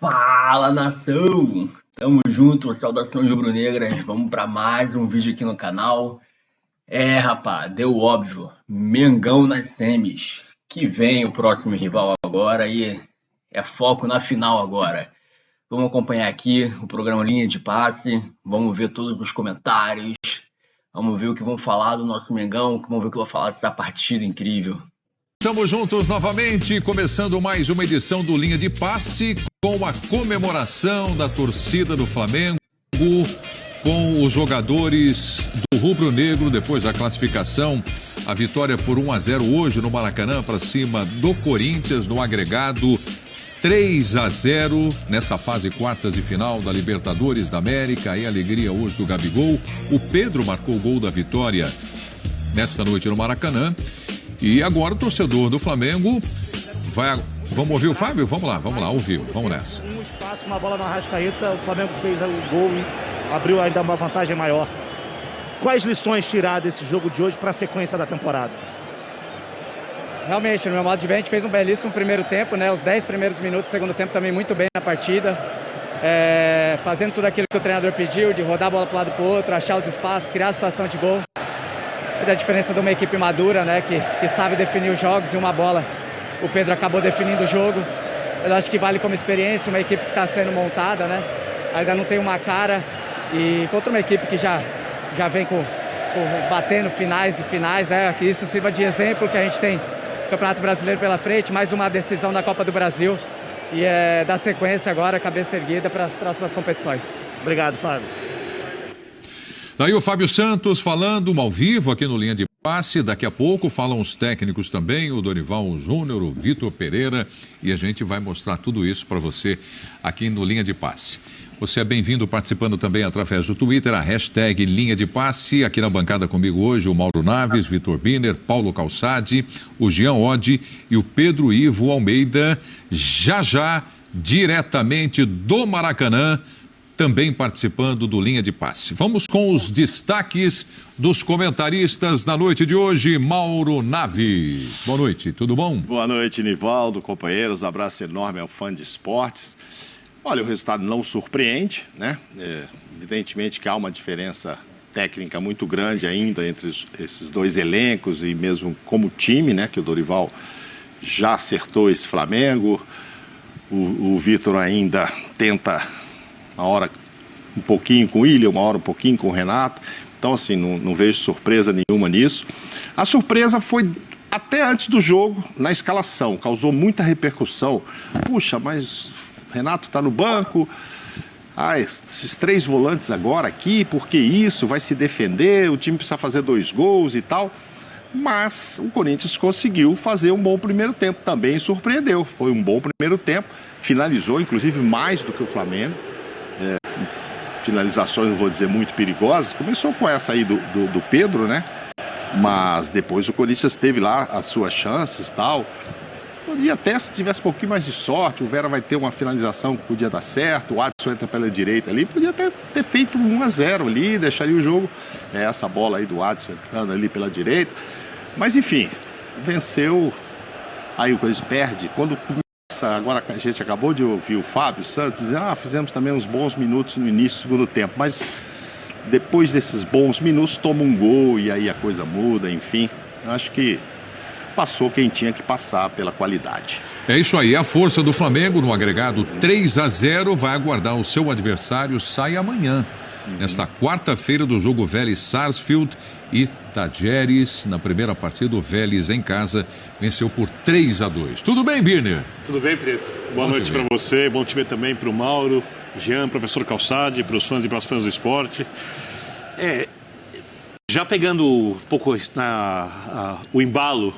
Fala, nação! Tamo junto, saudações rubro-negras. Vamos para mais um vídeo aqui no canal. Rapá, deu óbvio. Mengão nas semis. Que vem o próximo rival agora e é foco na final agora. Vamos acompanhar aqui o programa Linha de Passe. Vamos ver todos os comentários. Vamos ver o que vão falar do nosso Mengão. Vamos ver o que vão falar dessa partida incrível. Estamos juntos novamente, começando mais uma edição do Linha de Passe, com a comemoração da torcida do Flamengo, com os jogadores do Rubro Negro, depois da classificação, a vitória por 1-0 hoje no Maracanã, para cima do Corinthians, no agregado 3-0, nessa fase quartas de final da Libertadores da América, e a alegria hoje do Gabigol. O Pedro marcou o gol da vitória nesta noite no Maracanã. E agora o torcedor do Flamengo vai... Vamos ouvir o Fábio? Vamos lá, ouvir, vamos nessa. Um espaço, uma bola no Arrascaeta, o Flamengo fez o gol e abriu ainda uma vantagem maior. Quais lições tirar desse jogo de hoje para a sequência da temporada? Realmente, no meu modo de ver, a gente fez um belíssimo primeiro tempo, né? Os 10 primeiros minutos do segundo tempo também muito bem na partida. Fazendo tudo aquilo que o treinador pediu, de rodar a bola para um lado para o outro, achar os espaços, criar a situação de gol. Da diferença de uma equipe madura, né, que sabe definir os jogos, e uma bola o Pedro acabou definindo o jogo. Eu acho que vale como experiência, uma equipe que está sendo montada, né, ainda não tem uma cara, e contra uma equipe que já vem batendo finais, né, que isso sirva de exemplo, que a gente tem o Campeonato Brasileiro pela frente, mais uma decisão da Copa do Brasil, e dar sequência agora, cabeça erguida para as próximas competições. Obrigado, Fábio. Daí o Fábio Santos falando ao vivo aqui no Linha de Passe. Daqui a pouco falam os técnicos também, o Dorival Júnior, o Vitor Pereira, e a gente vai mostrar tudo isso para você aqui no Linha de Passe. Você é bem-vindo participando também através do Twitter, a hashtag Linha de Passe. Aqui na bancada comigo hoje o Mauro Naves, Vitor Biner, Paulo Calçade, o Jean Oddi e o Pedro Ivo Almeida, já diretamente do Maracanã, também participando do Linha de Passe. Vamos com os destaques dos comentaristas da noite de hoje. Mauro Naves. Boa noite, tudo bom? Boa noite, Nivaldo, companheiros. Abraço enorme ao fã de esportes. Olha, o resultado não surpreende, né? Evidentemente que há uma diferença técnica muito grande ainda entre esses dois elencos e mesmo como time, né? Que o Dorival já acertou esse Flamengo. O Vitor ainda tenta... uma hora um pouquinho com o William, uma hora um pouquinho com o Renato. Então, assim, não vejo surpresa nenhuma nisso. A surpresa foi até antes do jogo, na escalação. Causou muita repercussão. Puxa, mas o Renato está no banco. Esses três volantes agora aqui, por que isso? Vai se defender, o time precisa fazer 2 gols e tal. Mas o Corinthians conseguiu fazer um bom primeiro tempo. Também surpreendeu. Foi um bom primeiro tempo. Finalizou, inclusive, mais do que o Flamengo. Finalizações, não vou dizer muito perigosas. Começou com essa aí do Pedro, né? Mas depois o Corinthians teve lá as suas chances e tal. Podia até, se tivesse um pouquinho mais de sorte, o Vera vai ter uma finalização que podia dar certo, o Adson entra pela direita ali, podia até ter feito 1-0 ali, deixaria o jogo. Essa bola aí do Adson entrando ali pela direita. Mas enfim, venceu. Aí o Corinthians perde. Quando agora a gente acabou de ouvir o Fábio Santos dizendo, fizemos também uns bons minutos no início do segundo tempo, mas depois desses bons minutos toma um gol e aí a coisa muda, enfim. Acho que passou quem tinha que passar pela qualidade. É isso aí, a força do Flamengo no agregado 3-0 vai aguardar o seu adversário, sai amanhã. Nesta quarta-feira do jogo Vélez-Sarsfield e Tajeres, na primeira partida, o Vélez em casa venceu por 3-2. Tudo bem, Birner? Tudo bem, Preto. Boa noite para você, bom te ver também para o Mauro, Jean, professor Calçade, para os fãs e para as fãs do esporte. Já pegando um pouco o embalo,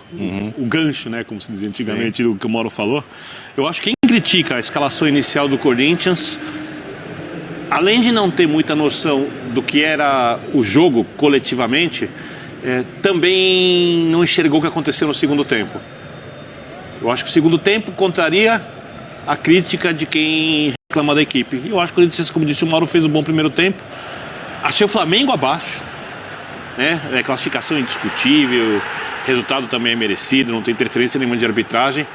o gancho, né, como se dizia antigamente, do que o Mauro falou, eu acho que quem critica a escalação inicial do Corinthians, além de não ter muita noção do que era o jogo coletivamente, também não enxergou o que aconteceu no segundo tempo. Eu acho que o segundo tempo contraria a crítica de quem reclama da equipe. Eu acho que o Corinthians, como disse o Mauro, fez um bom primeiro tempo. Achei o Flamengo abaixo, né? Classificação indiscutível, resultado também é merecido, não tem interferência nenhuma de arbitragem.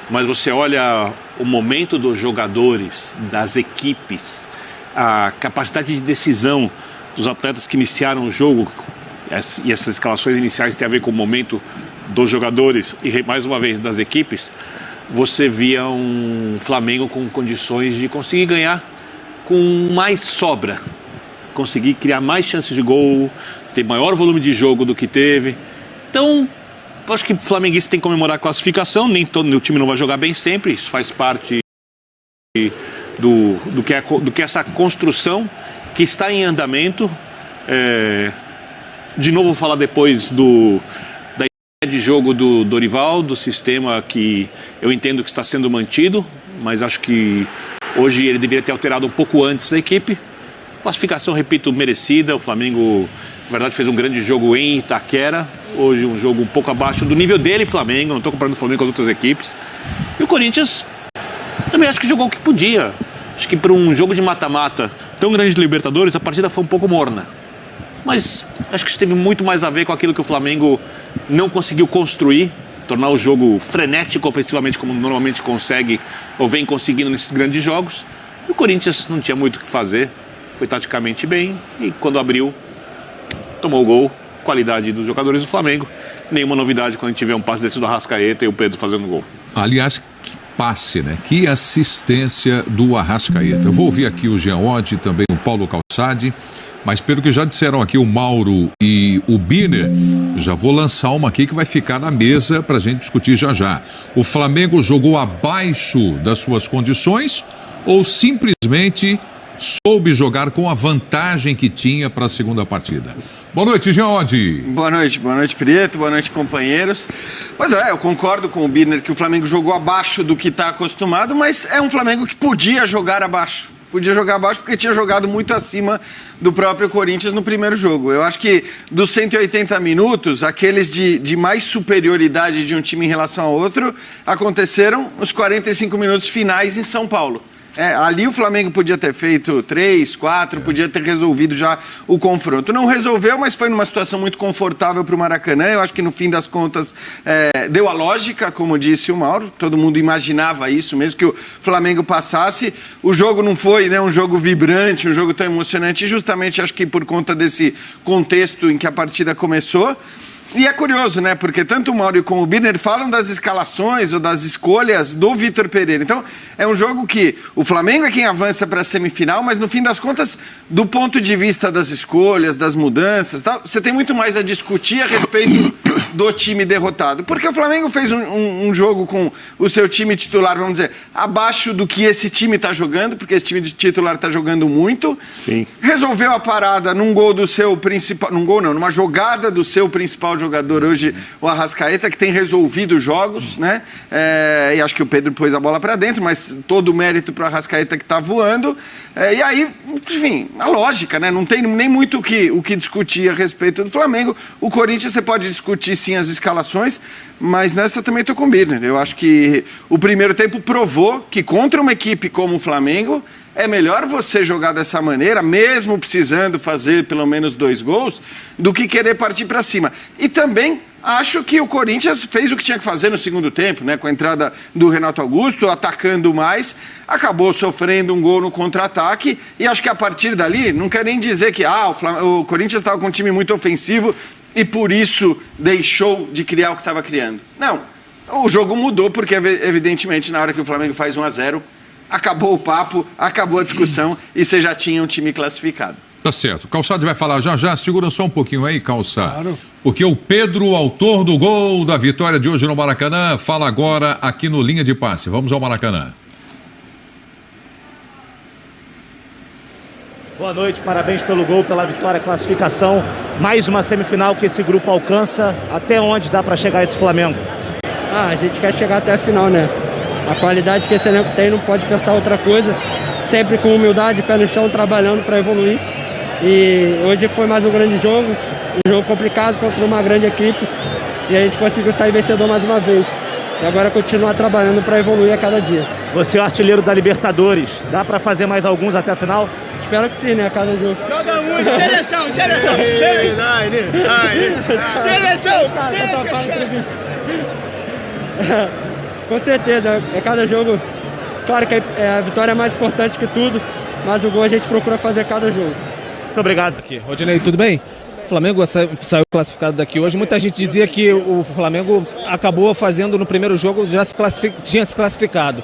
Mas você olha o momento dos jogadores, das equipes, a capacidade de decisão dos atletas que iniciaram o jogo, e essas escalações iniciais têm a ver com o momento dos jogadores e, mais uma vez, das equipes, você via um Flamengo com condições de conseguir ganhar com mais sobra, conseguir criar mais chances de gol, ter maior volume de jogo do que teve. Então, eu acho que o flamenguista tem que comemorar a classificação, nem todo o time não vai jogar bem sempre, isso faz parte do que essa construção que está em andamento. De novo, vou falar depois da ideia de jogo do Dorival, do sistema que eu entendo que está sendo mantido, mas acho que hoje ele deveria ter alterado um pouco antes a equipe. Classificação, repito, merecida. O Flamengo, na verdade, fez um grande jogo em Itaquera. Hoje um jogo um pouco abaixo do nível dele, Flamengo. Não estou comparando o Flamengo com as outras equipes. E o Corinthians também acho que jogou o que podia. Acho que para um jogo de mata-mata tão grande de Libertadores, a partida foi um pouco morna. Mas acho que isso teve muito mais a ver com aquilo que o Flamengo não conseguiu construir, tornar o jogo frenético ofensivamente, como normalmente consegue ou vem conseguindo nesses grandes jogos. E o Corinthians não tinha muito o que fazer, foi taticamente bem e quando abriu, tomou o gol. Qualidade dos jogadores do Flamengo. Nenhuma novidade quando a gente vê um passe desse do Arrascaeta e o Pedro fazendo gol. Aliás, que passe, né? Que assistência do Arrascaeta. Eu vou ouvir aqui o Jean Oddi e também o Paulo Calçade, mas pelo que já disseram aqui o Mauro e o Birner, já vou lançar uma aqui que vai ficar na mesa para a gente discutir já já. O Flamengo jogou abaixo das suas condições ou simplesmente soube jogar com a vantagem que tinha para a segunda partida? Boa noite, Jean Oddi. Boa noite, Prieto, boa noite, companheiros. Pois é, eu concordo com o Birner que o Flamengo jogou abaixo do que está acostumado, mas é um Flamengo que podia jogar abaixo. Podia jogar abaixo porque tinha jogado muito acima do próprio Corinthians no primeiro jogo. Eu acho que dos 180 minutos, aqueles de mais superioridade de um time em relação ao outro, aconteceram nos 45 minutos finais em São Paulo. Ali o Flamengo podia ter feito 3, 4, podia ter resolvido já o confronto. Não resolveu, mas foi numa situação muito confortável para o Maracanã. Eu acho que no fim das contas deu a lógica, como disse o Mauro. Todo mundo imaginava isso, mesmo que o Flamengo passasse. O jogo não foi, né, um jogo vibrante, um jogo tão emocionante, justamente acho que por conta desse contexto em que a partida começou. E é curioso, né? Porque tanto o Mauro como o Birner falam das escalações ou das escolhas do Vitor Pereira. Então, é um jogo que o Flamengo é quem avança para a semifinal, mas no fim das contas, do ponto de vista das escolhas, das mudanças, tal, você tem muito mais a discutir a respeito do time derrotado. Porque o Flamengo fez um jogo com o seu time titular, vamos dizer, abaixo do que esse time está jogando, porque esse time de titular está jogando muito. Sim. Resolveu a parada num gol do seu principal... Num gol não, numa jogada do seu principal jogador hoje, o Arrascaeta, que tem resolvido jogos, né? E acho que o Pedro pôs a bola para dentro, mas todo o mérito para o Arrascaeta que está voando. E aí, enfim, a lógica, né? Não tem nem muito o que discutir a respeito do Flamengo. O Corinthians você pode discutir sim as escalações, mas nessa também estou com o Birner. Eu acho que o primeiro tempo provou que contra uma equipe como o Flamengo é melhor você jogar dessa maneira, mesmo precisando fazer pelo menos 2 gols, do que querer partir para cima. E também acho que o Corinthians fez o que tinha que fazer no segundo tempo, né? Com a entrada do Renato Augusto, atacando mais, acabou sofrendo um gol no contra-ataque, e acho que a partir dali, não quero nem dizer que o Corinthians estava com um time muito ofensivo e por isso deixou de criar o que estava criando. Não, o jogo mudou porque evidentemente na hora que o Flamengo faz 1-0, acabou o papo, acabou a discussão e você já tinha um time classificado. Tá certo. Calçado vai falar já. Segura só um pouquinho aí, Calçado. Claro. Porque o Pedro, autor do gol da vitória de hoje no Maracanã, fala agora aqui no Linha de Passe. Vamos ao Maracanã. Boa noite, parabéns pelo gol, pela vitória, classificação. Mais uma semifinal que esse grupo alcança. Até onde dá para chegar esse Flamengo? A gente quer chegar até a final, né? A qualidade que esse elenco tem, não pode pensar outra coisa. Sempre com humildade, pé no chão, trabalhando para evoluir. E hoje foi mais um grande jogo, um jogo complicado contra uma grande equipe. E a gente conseguiu sair vencedor mais uma vez. E agora continuar trabalhando para evoluir a cada dia. Você é o artilheiro da Libertadores. Dá para fazer mais alguns até a final? Espero que sim, né? A cada jogo. Todo mundo, seleção! Seleção! Com certeza, é cada jogo Claro que a vitória é mais importante que tudo, mas o gol a gente procura fazer cada jogo. Muito obrigado. Aqui. Rodinei, tudo bem? O Flamengo saiu classificado daqui hoje. Muita gente dizia que o Flamengo acabou fazendo no primeiro jogo, já tinha se classificado.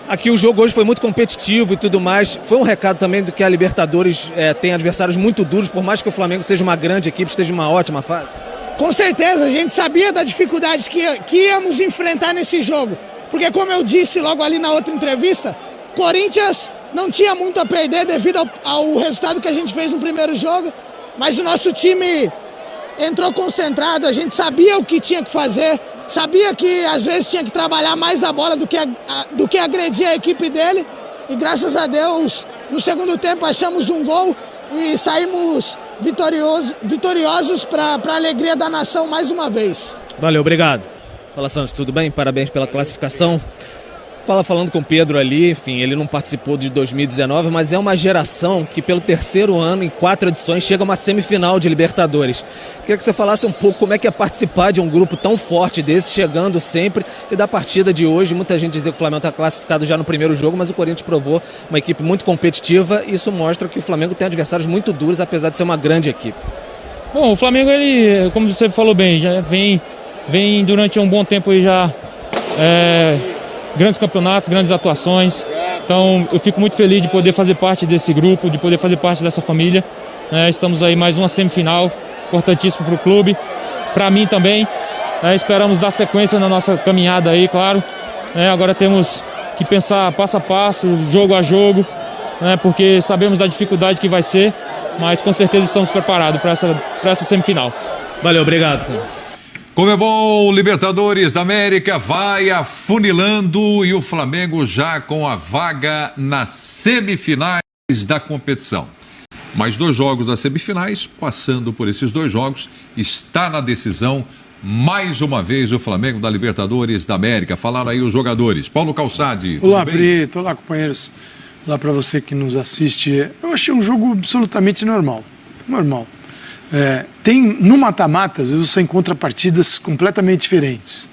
Aqui o jogo hoje foi muito competitivo e tudo mais. Foi um recado também do que a Libertadores tem adversários muito duros, por mais que o Flamengo seja uma grande equipe, esteja em uma ótima fase. Com certeza, a gente sabia das dificuldades que íamos enfrentar nesse jogo. Porque como eu disse logo ali na outra entrevista, Corinthians não tinha muito a perder devido ao resultado que a gente fez no primeiro jogo. Mas o nosso time entrou concentrado, a gente sabia o que tinha que fazer. Sabia que às vezes tinha que trabalhar mais a bola do que agredir a equipe dele. E graças a Deus, no segundo tempo achamos um gol e saímos vitoriosos para a alegria da nação mais uma vez. Valeu, obrigado. Fala, Santos, tudo bem? Parabéns pela classificação. Falando com o Pedro ali, enfim, ele não participou de 2019, mas é uma geração que pelo terceiro ano, em 4 edições, chega a uma semifinal de Libertadores. Queria que você falasse um pouco como é que é participar de um grupo tão forte desse, chegando sempre, e da partida de hoje. Muita gente dizia que o Flamengo está classificado já no primeiro jogo, mas o Corinthians provou uma equipe muito competitiva, e isso mostra que o Flamengo tem adversários muito duros, apesar de ser uma grande equipe. Bom, o Flamengo, ele, como você falou bem, já vem durante um bom tempo aí já... grandes campeonatos, grandes atuações. Então eu fico muito feliz de poder fazer parte desse grupo, de poder fazer parte dessa família. Estamos aí mais uma semifinal, importantíssimo para o clube, para mim também. Esperamos dar sequência na nossa caminhada aí, claro. Agora temos que pensar passo a passo, jogo a jogo, porque sabemos da dificuldade que vai ser, mas com certeza estamos preparados para essa semifinal. Valeu, obrigado, cara. Comebol Libertadores da América vai afunilando e o Flamengo já com a vaga nas semifinais da competição. Mais 2 jogos das semifinais, passando por esses 2 jogos, está na decisão mais uma vez o Flamengo da Libertadores da América. Falaram aí os jogadores. Paulo Calçade, tudo olá, bem? Preto, olá, companheiros. Olá para você que nos assiste. Eu achei um jogo absolutamente normal. No mata-mata, às vezes você encontra partidas completamente diferentes.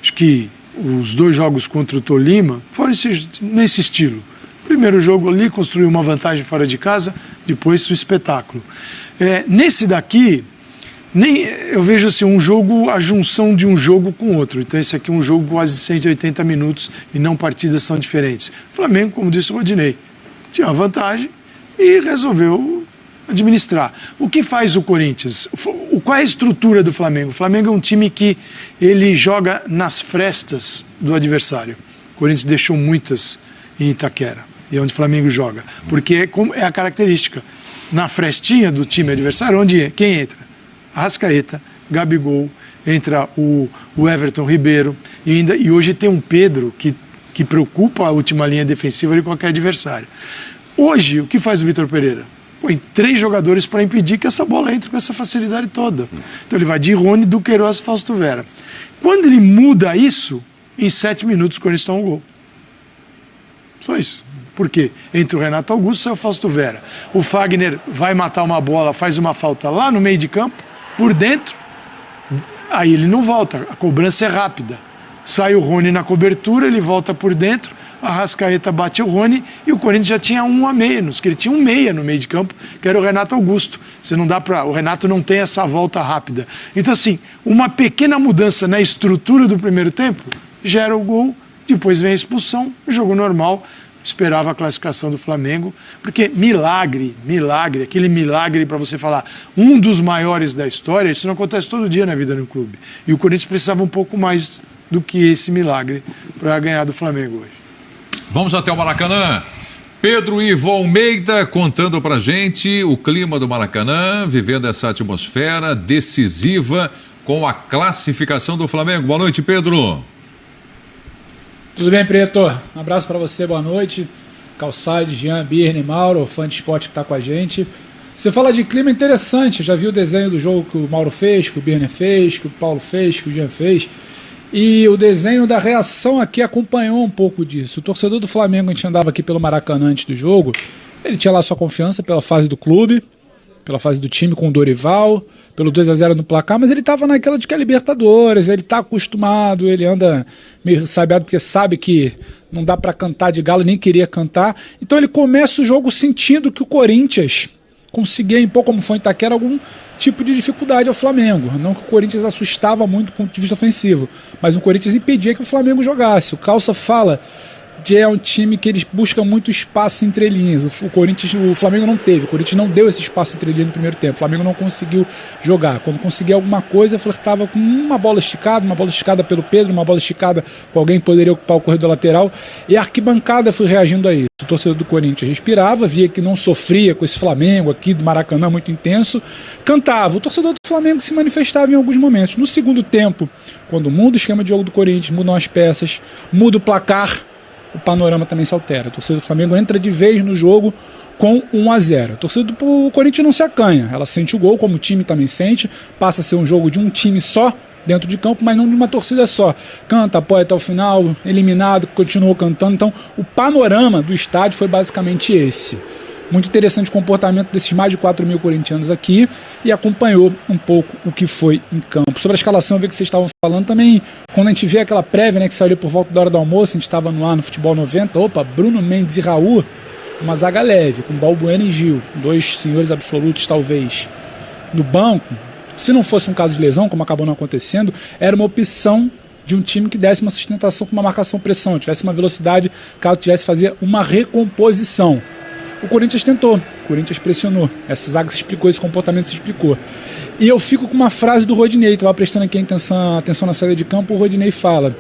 Acho que os 2 jogos contra o Tolima foram nesse estilo. Primeiro jogo ali, construiu uma vantagem fora de casa, depois o espetáculo. Nesse daqui, eu vejo assim, a junção de um jogo com outro. Então esse aqui é um jogo quase de 180 minutos e não partidas tão diferentes. O Flamengo, como disse o Rodinei, tinha uma vantagem e resolveu administrar. O que faz o Corinthians? Qual é a estrutura do Flamengo? O Flamengo é um time que ele joga nas frestas do adversário. O Corinthians deixou muitas em Itaquera, e é onde o Flamengo joga. Porque é a característica. Na frestinha do time adversário, quem entra? Arrascaeta, Gabigol, entra o Everton Ribeiro, e hoje tem um Pedro que preocupa a última linha defensiva de qualquer adversário. Hoje, o que faz o Vitor Pereira? Põe 3 jogadores para impedir que essa bola entre com essa facilidade toda. Então ele vai de Rony, Duqueiroz e Fausto Vera. Quando ele muda isso, em 7 minutos o Corinthians toma um gol. Só isso. Por quê? Entre o Renato Augusto e o Fausto Vera. O Fagner vai matar uma bola, faz uma falta lá no meio de campo, por dentro, aí ele não volta, a cobrança é rápida. Sai o Rony na cobertura, ele volta por dentro, a Arrascaeta bate o Rony e o Corinthians já tinha um a menos, que ele tinha um meia no meio de campo, que era o Renato Augusto. O Renato não tem essa volta rápida. Então assim, uma pequena mudança na estrutura do primeiro tempo gera o gol, depois vem a expulsão, jogo normal. Esperava a classificação do Flamengo, porque aquele milagre para você falar, um dos maiores da história, isso não acontece todo dia na vida no clube. E o Corinthians precisava um pouco mais do que esse milagre para ganhar do Flamengo hoje. Vamos até o Maracanã. Pedro Ivo Almeida contando pra gente o clima do Maracanã, vivendo essa atmosfera decisiva com a classificação do Flamengo. Boa noite, Pedro. Tudo bem, Preto? Um abraço para você, boa noite. Calçade, Jean, Birne, Mauro, fã de esporte que está com a gente. Você fala de clima interessante, eu já vi o desenho do jogo que o Mauro fez, que o Birne fez, que o Paulo fez, que o Jean fez. E o desenho da reação aqui acompanhou um pouco disso. O torcedor do Flamengo, a gente andava aqui pelo Maracanã antes do jogo, ele tinha lá sua confiança pela fase do clube, pela fase do time com o Dorival, pelo 2-0 no placar, mas ele estava naquela de que é Libertadores, ele está acostumado, ele anda meio sabiado porque sabe que não dá para cantar de galo, nem queria cantar. Então ele começa o jogo sentindo que o Corinthians conseguia impor, como foi em Itaquera, algum tipo de dificuldade ao Flamengo. Não que o Corinthians assustava muito do ponto de vista ofensivo, mas o Corinthians impedia que o Flamengo jogasse. O Calça fala de é um time que eles buscam muito espaço entre linhas. O Flamengo não teve, o Corinthians não deu esse espaço entre linhas no primeiro tempo. O Flamengo não conseguiu jogar. Quando conseguia alguma coisa, flertava com uma bola esticada pelo Pedro, uma bola esticada com alguém que poderia ocupar o corredor lateral, e a arquibancada foi reagindo a isso. O torcedor do Corinthians respirava, via que não sofria com esse Flamengo aqui do Maracanã muito intenso, cantava. O torcedor do Flamengo se manifestava em alguns momentos. No segundo tempo, quando muda o esquema de jogo do Corinthians, mudam as peças, muda o placar, o panorama também se altera. A torcida do Flamengo entra de vez no jogo com 1-0. A torcida do Corinthians não se acanha, ela sente o gol, como o time também sente, passa a ser um jogo de um time só dentro de campo, mas não de uma torcida só. Canta, apoia até o final, eliminado, continuou cantando. Então o panorama do estádio foi basicamente esse. Muito interessante o comportamento desses mais de 4 mil corintianos aqui, e acompanhou um pouco o que foi em campo. Sobre a escalação, eu vi que vocês estavam falando também, quando a gente vê aquela prévia, né, que saiu ali por volta da hora do almoço, a gente estava no ar no Futebol 90, opa, Bruno Mendes e Raul, uma zaga leve, com Balbuena e Gil, dois senhores absolutos talvez no banco. Se não fosse um caso de lesão, como acabou não acontecendo, era uma opção de um time que desse uma sustentação com uma marcação-pressão, tivesse uma velocidade, caso tivesse fazer uma recomposição. O Corinthians tentou, o Corinthians pressionou, essa zaga se explicou, esse comportamento se explicou. E eu fico com uma frase do Rodinei, estava prestando aqui atenção na saída de campo, o Rodinei fala: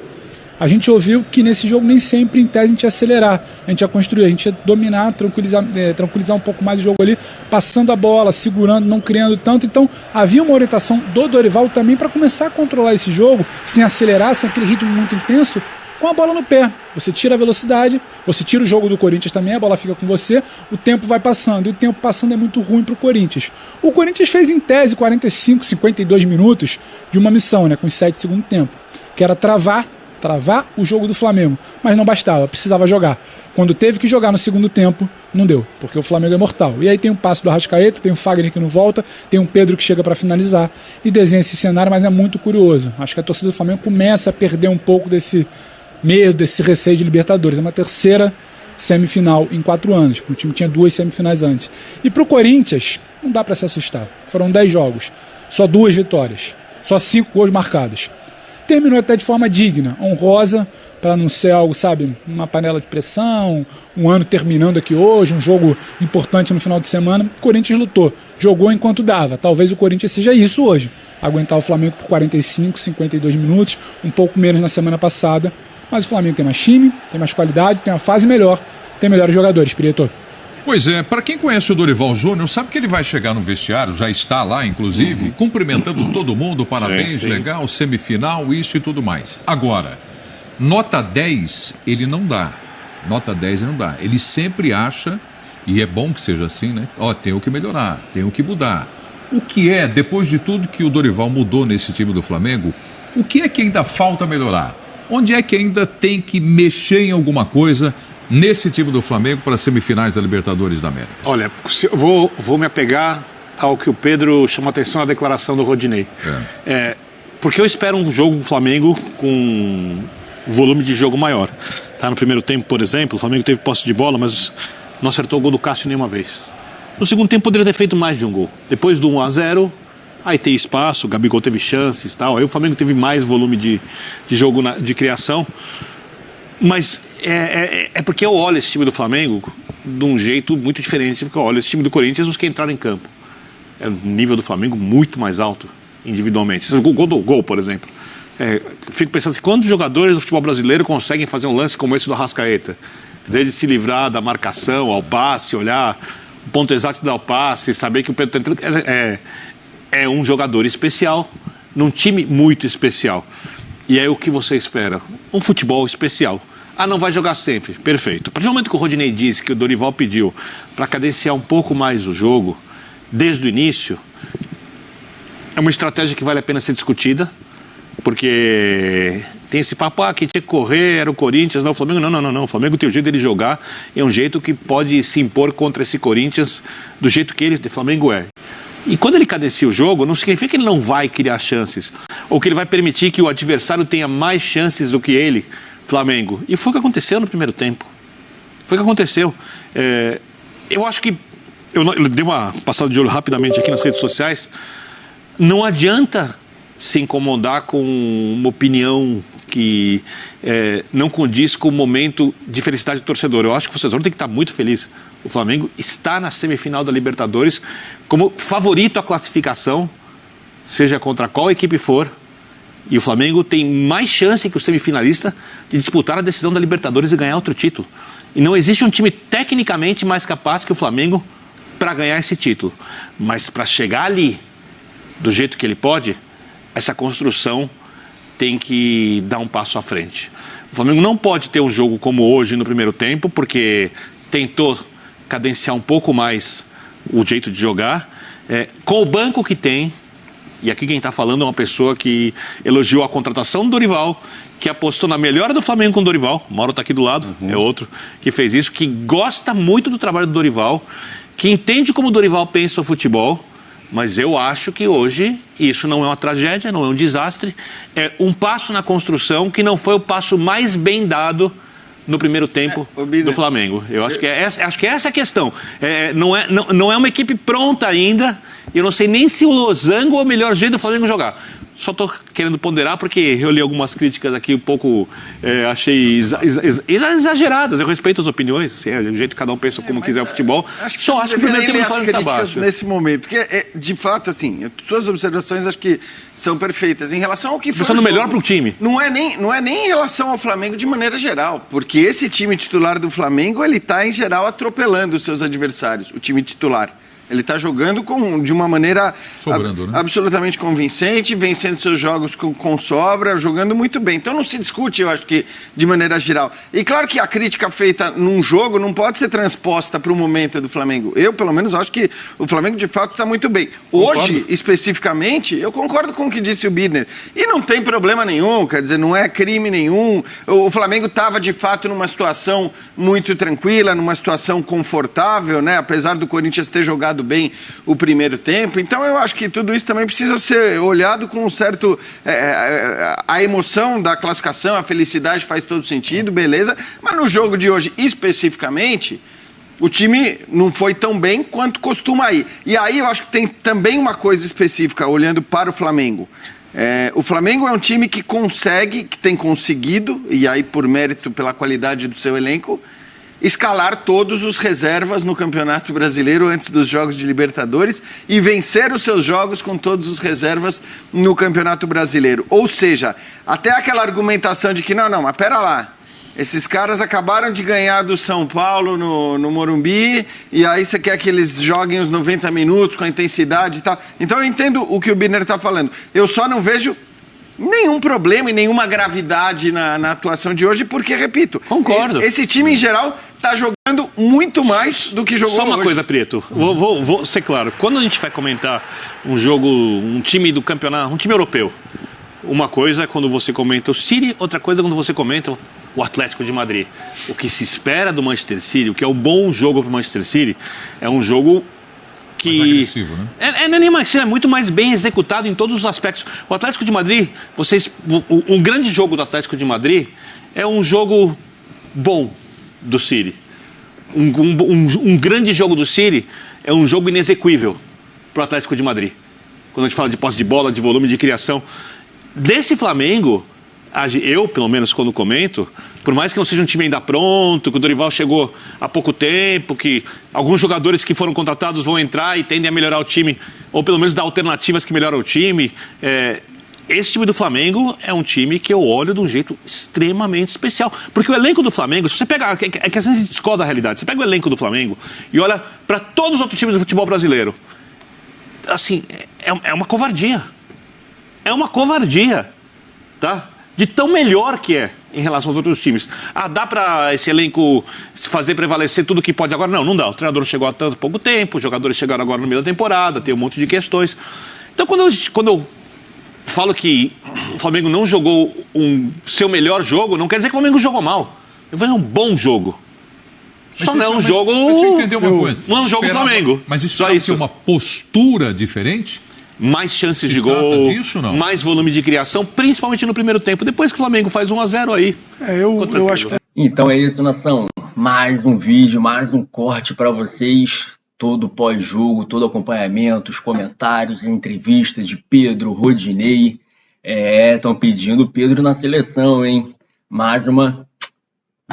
a gente ouviu que nesse jogo nem sempre em tese a gente ia acelerar, a gente ia construir, a gente ia dominar, tranquilizar um pouco mais o jogo ali, passando a bola, segurando, não criando tanto. Então havia uma orientação do Dorival também para começar a controlar esse jogo, sem acelerar, sem aquele ritmo muito intenso, com a bola no pé. Você tira a velocidade, você tira o jogo do Corinthians também, a bola fica com você, o tempo vai passando, e o tempo passando é muito ruim para o Corinthians. O Corinthians fez em tese 45, 52 minutos de uma missão, né, com os 7 segundos tempo, que era travar o jogo do Flamengo, mas não bastava, precisava jogar. Quando teve que jogar no segundo tempo, não deu, porque o Flamengo é mortal. E aí tem um passe do Arrascaeta, tem o Fagner que não volta, tem um Pedro que chega para finalizar e desenha esse cenário, mas é muito curioso. Acho que a torcida do Flamengo começa a perder um pouco desse medo, desse receio de Libertadores. É uma terceira semifinal em 4 anos, porque o time tinha 2 semifinais antes. E para o Corinthians, não dá para se assustar. Foram 10 jogos, só 2 vitórias, só 5 gols marcados. Terminou até de forma digna, honrosa, para não ser algo, sabe, uma panela de pressão, um ano terminando aqui hoje, um jogo importante no final de semana. O Corinthians lutou, jogou enquanto dava. Talvez o Corinthians seja isso hoje, aguentar o Flamengo por 45, 52 minutos, um pouco menos na semana passada. Mas o Flamengo tem mais time, tem mais qualidade, tem uma fase melhor, tem melhores jogadores, Prieto. Pois é, para quem conhece o Dorival Júnior, sabe que ele vai chegar no vestiário, já está lá, inclusive, cumprimentando todo mundo, parabéns, sim. Legal, semifinal, isso e tudo mais. Agora, nota 10 ele não dá. Nota 10 ele não dá. Ele sempre acha, e é bom que seja assim, né? Tenho que melhorar, tenho que mudar. O que é, depois de tudo que o Dorival mudou nesse time do Flamengo, o que é que ainda falta melhorar? Onde é que ainda tem que mexer em alguma coisa nesse time do Flamengo para as semifinais da Libertadores da América? Olha, vou me apegar ao que o Pedro chamou a atenção na declaração do Rodinei. Porque eu espero um jogo do Flamengo com volume de jogo maior. Tá, no primeiro tempo, por exemplo, o Flamengo teve posse de bola, mas não acertou o gol do Cássio nenhuma vez. No segundo tempo poderia ter feito mais de um gol. Depois do 1-0... aí tem espaço, o Gabigol teve chances e tal. Aí o Flamengo teve mais volume de jogo de criação. Mas é porque eu olho esse time do Flamengo de um jeito muito diferente do que eu olho esse time do Corinthians, os que entraram em campo. É o nível do Flamengo muito mais alto individualmente. O gol, por exemplo. Fico pensando assim, quantos jogadores do futebol brasileiro conseguem fazer um lance como esse do Arrascaeta? Desde se livrar da marcação, ao passe, olhar o ponto exato do passe, saber que o Pedro está entrando... É um jogador especial, num time muito especial. E é o que você espera, um futebol especial. Não vai jogar sempre, perfeito. A partir do momento que o Rodinei disse, que o Dorival pediu para cadenciar um pouco mais o jogo, desde o início, é uma estratégia que vale a pena ser discutida, porque tem esse papo, quem tinha que correr era o Corinthians, não o Flamengo. Não, o Flamengo tem o jeito dele jogar, é um jeito que pode se impor contra esse Corinthians, do jeito que ele, o Flamengo é. E quando ele cadencia o jogo, não significa que ele não vai criar chances, ou que ele vai permitir que o adversário tenha mais chances do que ele, Flamengo. E foi o que aconteceu no primeiro tempo. Foi o que aconteceu. Eu acho que... Eu dei uma passada de olho rapidamente aqui nas redes sociais. Não adianta se incomodar com uma opinião que não condiz com o momento de felicidade do torcedor. Eu acho que o torcedor tem que estar muito feliz. O Flamengo está na semifinal da Libertadores como favorito à classificação, seja contra qual equipe for. E o Flamengo tem mais chance que o semifinalista de disputar a decisão da Libertadores e ganhar outro título. E não existe um time tecnicamente mais capaz que o Flamengo para ganhar esse título. Mas para chegar ali, do jeito que ele pode, essa construção tem que dar um passo à frente. O Flamengo não pode ter um jogo como hoje no primeiro tempo, porque tentou cadenciar um pouco mais o jeito de jogar, com o banco que tem. E aqui quem está falando é uma pessoa que elogiou a contratação do Dorival, que apostou na melhora do Flamengo com o Dorival. O Mauro está aqui do lado, é outro que fez isso, que gosta muito do trabalho do Dorival, que entende como o Dorival pensa o futebol. Mas eu acho que hoje isso não é uma tragédia, não é um desastre. É um passo na construção que não foi o passo mais bem dado no primeiro tempo do Flamengo. Eu acho que essa é a questão. Não é uma equipe pronta ainda. Eu não sei nem se o losango é o melhor jeito do Flamengo jogar. Só estou querendo ponderar porque eu li algumas críticas aqui um pouco, achei exageradas. Eu respeito as opiniões, do jeito que cada um pensa como quiser o futebol. Só acho que o primeiro tempo do Flamengo está baixo. Nesse momento, porque de fato, assim, suas observações acho que são perfeitas. Em relação ao que foi pensando melhor para o time. Não é nem em relação ao Flamengo de maneira geral, porque esse time titular do Flamengo, ele está em geral atropelando os seus adversários, o time titular. Ele está jogando de uma maneira absolutamente convincente, vencendo seus jogos com sobra, jogando muito bem. Então não se discute, eu acho que, de maneira geral. E claro que a crítica feita num jogo não pode ser transposta para o momento do Flamengo. Eu, pelo menos, acho que o Flamengo, de fato, está muito bem. Hoje, especificamente, eu concordo com o que disse o Birner. E não tem problema nenhum, quer dizer, não é crime nenhum. O Flamengo estava, de fato, numa situação muito tranquila, numa situação confortável, né? Apesar do Corinthians ter jogado bem o primeiro tempo. Então eu acho que tudo isso também precisa ser olhado com um certo... a emoção da classificação, a felicidade faz todo sentido, beleza. Mas no jogo de hoje, especificamente, o time não foi tão bem quanto costuma ir. E aí eu acho que tem também uma coisa específica, olhando para o Flamengo. O Flamengo é um time que tem conseguido, e aí por mérito, pela qualidade do seu elenco, escalar todos os reservas no Campeonato Brasileiro antes dos Jogos de Libertadores e vencer os seus jogos com todos os reservas no Campeonato Brasileiro. Ou seja, até aquela argumentação de que, mas pera lá, esses caras acabaram de ganhar do São Paulo no Morumbi e aí você quer que eles joguem os 90 minutos com a intensidade e tal. Então eu entendo o que o Birner está falando. Eu só não vejo nenhum problema e nenhuma gravidade na atuação de hoje, porque, repito, concordo. Esse time, em geral, está jogando muito mais do que jogou hoje. Só uma coisa, Preto, vou ser claro. Quando a gente vai comentar um jogo, um time do campeonato, um time europeu, uma coisa é quando você comenta o City, outra coisa é quando você comenta o Atlético de Madrid. O que se espera do Manchester City, o que é um bom jogo para o Manchester City, é um jogo que mais agressivo, né? Não é nem mais, é muito mais bem executado em todos os aspectos. O Atlético de Madrid, um grande jogo do Atlético de Madrid é um jogo bom do City. Um grande jogo do City é um jogo inexequível para o Atlético de Madrid. Quando a gente fala de posse de bola, de volume de criação. Desse Flamengo, eu, pelo menos, quando comento, por mais que não seja um time ainda pronto, que o Dorival chegou há pouco tempo, que alguns jogadores que foram contratados vão entrar e tendem a melhorar o time, ou pelo menos dar alternativas que melhoram o time, esse time do Flamengo é um time que eu olho de um jeito extremamente especial. Porque o elenco do Flamengo, se você pegar, é que a gente discorda da realidade, você pega o elenco do Flamengo e olha para todos os outros times do futebol brasileiro, assim, é uma covardia. É uma covardia, tá? De tão melhor que é em relação aos outros times. Dá para esse elenco se fazer prevalecer tudo que pode agora? Não dá. O treinador chegou há tanto pouco tempo, os jogadores chegaram agora no meio da temporada, tem um monte de questões. Então, quando eu falo que o Flamengo não jogou seu melhor jogo, não quer dizer que o Flamengo jogou mal. Ele fez um bom jogo. Só não é um jogo... Deixa eu entender uma coisa. Não é um jogo Flamengo. Mas isso só é isso. uma postura diferente? Mais chances Se de trata gol, disso, não? mais volume de criação, principalmente no primeiro tempo. Depois que o Flamengo faz 1-0 aí. Eu acho que... Então é isso, nação. Mais um vídeo, mais um corte para vocês. Todo pós-jogo, todo acompanhamento, os comentários, entrevistas de Pedro, Rodinei. Estão pedindo o Pedro na seleção, hein? Mais uma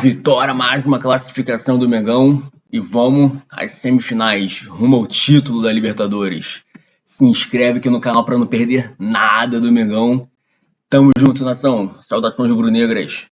vitória, mais uma classificação do Mengão. E vamos às semifinais, rumo ao título da Libertadores. Se inscreve aqui no canal para não perder nada do Mengão. Tamo junto, nação. Saudações rubro-negras.